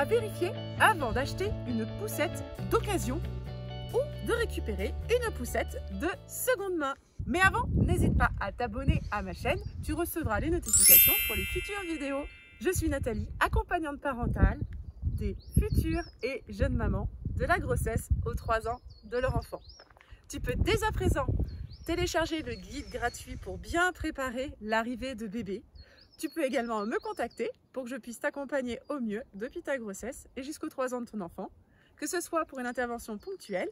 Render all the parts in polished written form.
vérifier avant d'acheter une poussette d'occasion ou de récupérer une poussette de seconde main. Mais avant, n'hésite pas à t'abonner à ma chaîne, tu recevras les notifications pour les futures vidéos. Je suis Nathalie, accompagnante parentale des futures et jeunes mamans de la grossesse aux 3 ans de leur enfant. Tu peux dès à présent télécharger le guide gratuit pour bien préparer l'arrivée de bébé. Tu peux également me contacter pour que je puisse t'accompagner au mieux depuis ta grossesse et jusqu'aux 3 ans de ton enfant, que ce soit pour une intervention ponctuelle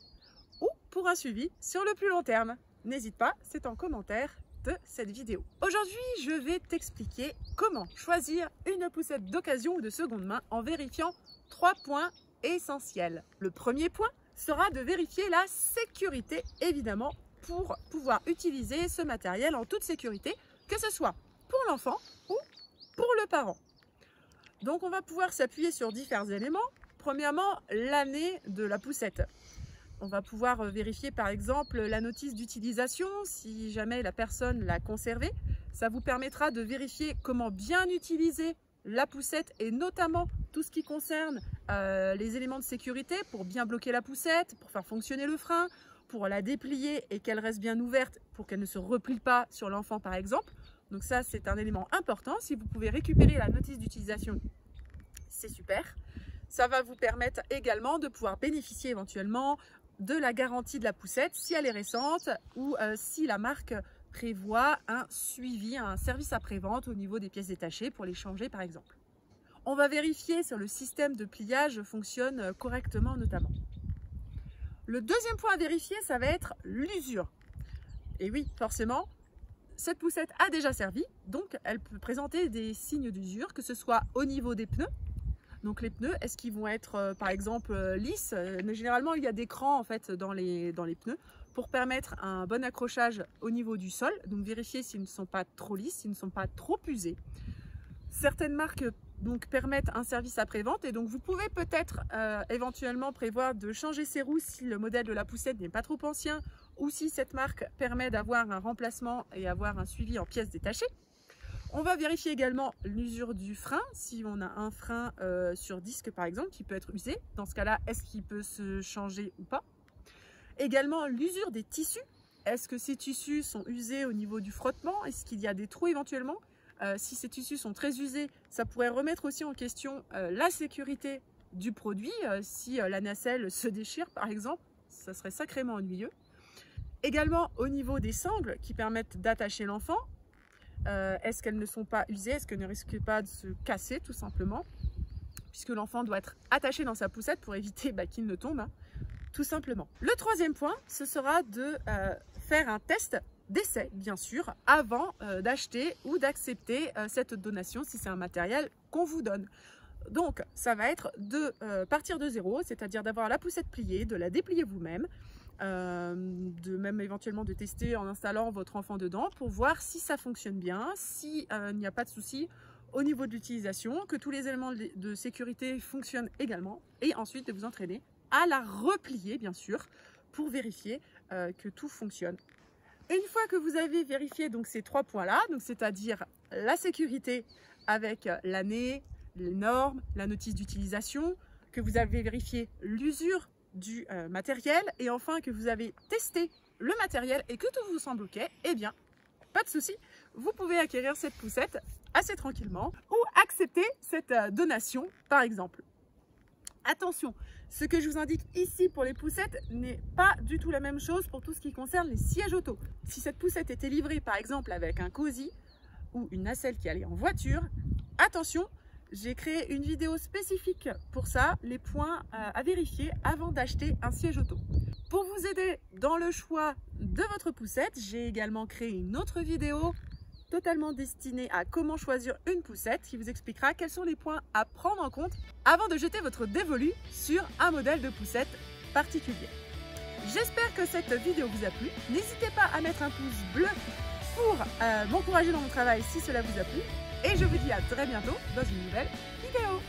ou pour un suivi sur le plus long terme. N'hésite pas, c'est en commentaire de cette vidéo. Aujourd'hui, je vais t'expliquer comment choisir une poussette d'occasion ou de seconde main en vérifiant 3 points essentiels. Le premier point sera de vérifier la sécurité, évidemment, pour pouvoir utiliser ce matériel en toute sécurité, que ce soit pour l'enfant ou pour le parent. Donc on va pouvoir s'appuyer sur différents éléments. Premièrement, l'année de la poussette. On va pouvoir vérifier par exemple la notice d'utilisation, si jamais la personne l'a conservée. Ça vous permettra de vérifier comment bien utiliser la poussette et notamment tout ce qui concerne les éléments de sécurité pour bien bloquer la poussette, pour faire fonctionner le frein, pour la déplier et qu'elle reste bien ouverte pour qu'elle ne se replie pas sur l'enfant par exemple. Donc ça, c'est un élément important. Si vous pouvez récupérer la notice d'utilisation, c'est super. Ça va vous permettre également de pouvoir bénéficier éventuellement de la garantie de la poussette si elle est récente ou si la marque prévoit un suivi, un service après-vente au niveau des pièces détachées pour les changer par exemple. On va vérifier si le système de pliage fonctionne correctement notamment. Le deuxième point à vérifier, ça va être l'usure. Et oui, forcément, cette poussette a déjà servi, donc elle peut présenter des signes d'usure, que ce soit au niveau des pneus. Donc les pneus, est-ce qu'ils vont être par exemple lisses? Mais généralement, il y a des crans en fait dans les pneus pour permettre un bon accrochage au niveau du sol. Donc vérifier s'ils ne sont pas trop lisses, s'ils ne sont pas trop usés. Certaines marques donc permettent un service après-vente et donc vous pouvez peut-être éventuellement prévoir de changer ces roues si le modèle de la poussette n'est pas trop ancien ou si cette marque permet d'avoir un remplacement et avoir un suivi en pièces détachées. On va vérifier également l'usure du frein, si on a un frein sur disque par exemple qui peut être usé. Dans ce cas-là, est-ce qu'il peut se changer ou pas? Également l'usure des tissus. Est-ce que ces tissus sont usés au niveau du frottement? Est-ce qu'il y a des trous éventuellement? Si ces tissus sont très usés, ça pourrait remettre aussi en question la sécurité du produit. Si la nacelle se déchire par exemple, ça serait sacrément ennuyeux. Également au niveau des sangles qui permettent d'attacher l'enfant. Est-ce qu'elles ne sont pas usées? Est-ce qu'elles ne risquent pas de se casser tout simplement? Puisque l'enfant doit être attaché dans sa poussette pour éviter qu'il ne tombe, hein, tout simplement. Le troisième point, ce sera de faire un test d'essai, bien sûr, avant d'acheter ou d'accepter cette donation si c'est un matériel qu'on vous donne. Donc, ça va être de partir de zéro, c'est-à-dire d'avoir la poussette pliée, de la déplier vous-même, de même éventuellement de tester en installant votre enfant dedans pour voir si ça fonctionne bien, si il n'y a pas de souci au niveau de l'utilisation, que tous les éléments de sécurité fonctionnent également et ensuite de vous entraîner à la replier bien sûr pour vérifier que tout fonctionne. Une fois que vous avez vérifié donc ces 3 points-là, c'est-à-dire la sécurité avec l'année, les normes, la notice d'utilisation, que vous avez vérifié l'usure du matériel et enfin que vous avez testé le matériel et que tout vous semble ok, eh bien, pas de souci, vous pouvez acquérir cette poussette assez tranquillement ou accepter cette donation par exemple. Attention, ce que je vous indique ici pour les poussettes n'est pas du tout la même chose pour tout ce qui concerne les sièges auto. Si cette poussette était livrée par exemple avec un cosy ou une nacelle qui allait en voiture, attention, j'ai créé une vidéo spécifique pour ça, les points à vérifier avant d'acheter un siège auto. Pour vous aider dans le choix de votre poussette, j'ai également créé une autre vidéo totalement destinée à comment choisir une poussette qui vous expliquera quels sont les points à prendre en compte avant de jeter votre dévolu sur un modèle de poussette particulier. J'espère que cette vidéo vous a plu. N'hésitez pas à mettre un pouce bleu pour m'encourager dans mon travail si cela vous a plu. Et je vous dis à très bientôt dans une nouvelle vidéo.